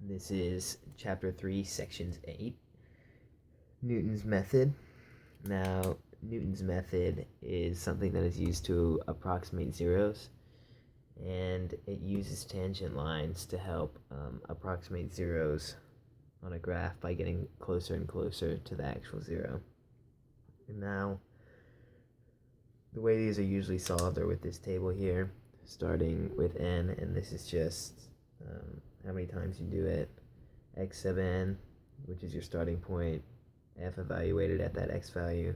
This is Chapter 3, Sections 8, Newton's Method. Now, Newton's method is something that is used to approximate zeros, and it uses tangent lines to help approximate zeros on a graph by getting closer and closer to the actual zero. And now, the way these are usually solved are with this table here, starting with n, and this is just how many times you do it, x sub n, which is your starting point, f evaluated at that x value,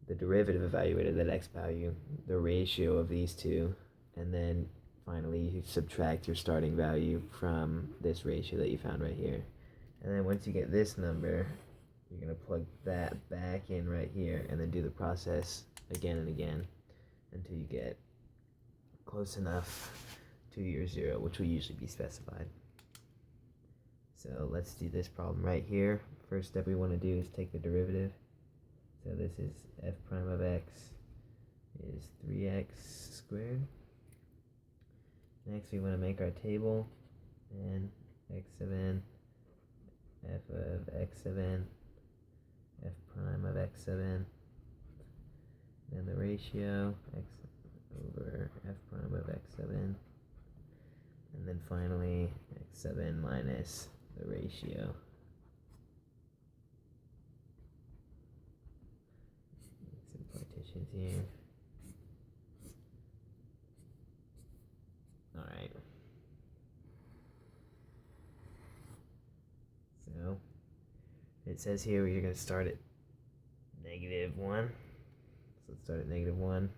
the derivative evaluated at that x value, the ratio of these two, and then finally you subtract your starting value from this ratio that you found right here. And then once you get this number, you're going to plug that back in right here and then do the process again and again until you get close enough to your zero, which will usually be specified. So let's do this problem right here. First step we want to do is take the derivative. So this is f prime of x is 3x squared. Next we want to make our table, and x sub n, f of x sub n, f prime of x sub n, then the ratio x over f prime of x sub n, and then finally x sub n minus the ratio. Some partitions here. Alright. So it says here we're going to start at -1. So let's start at -1.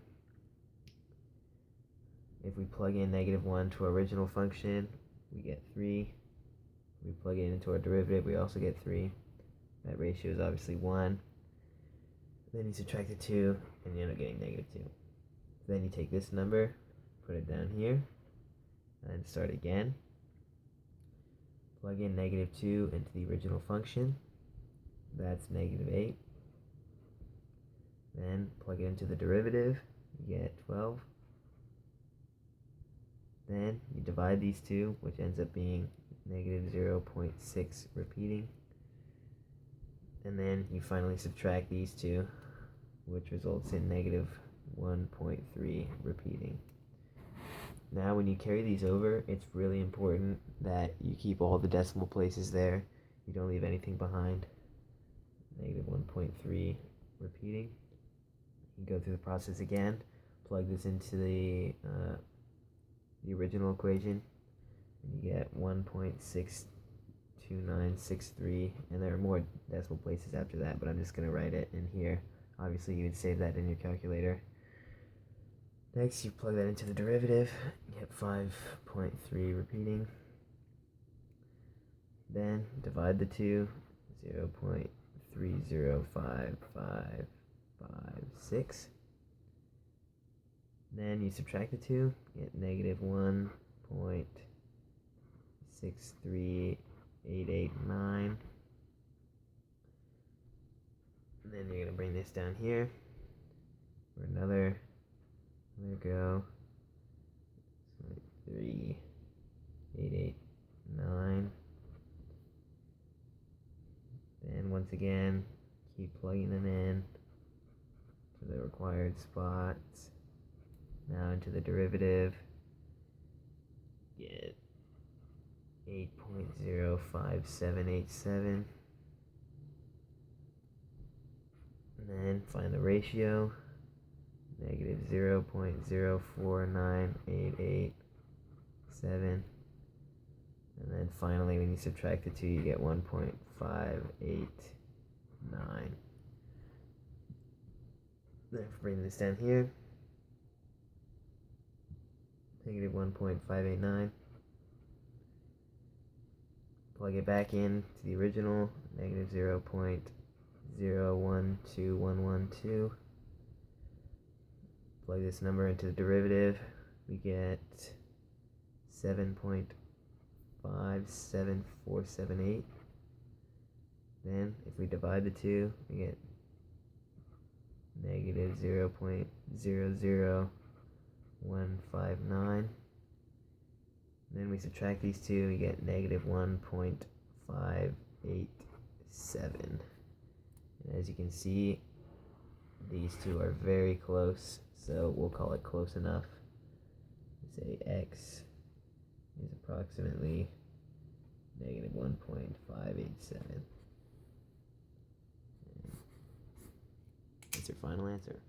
If we plug in -1 to our original function, we get 3. If we plug it into our derivative, we also get 3. That ratio is obviously 1. Then you subtract the 2, and you end up getting -2. Then you take this number, put it down here, and start again. Plug in -2 into the original function. That's -8. Then plug it into the derivative, you get 12. Then you divide these two, which ends up being -0.6 repeating. And then you finally subtract these two, which results in -1.3 repeating. Now when you carry these over, it's really important that you keep all the decimal places there. You don't leave anything behind. -1.3 repeating. You go through the process again, plug this into the original equation, and you get 1.62963, and there are more decimal places after that, but I'm just going to write it in here. Obviously you would save that in your calculator. Next you plug that into the derivative, you get 5.3 repeating. Then divide the two, 0.305556. Then you subtract the two, get -1.63889. And then you're going to bring this down here for another go. 3889. Then once again, keep plugging them in to the required spots. Now into the derivative, get 8.05787. And then find the ratio, -0.049887. And then finally, when you subtract the two, you get 1.589. Then bring this down here, -1.589. Plug it back in to the original, -0.012112. Plug this number into the derivative, we get 7.57478. Then if we divide the two, we get -0.00159. Then we subtract these two, we get negative 1.587. And as you can see, these two are very close, so we'll call it close enough. Say x is approximately negative 1.587. That's your final answer.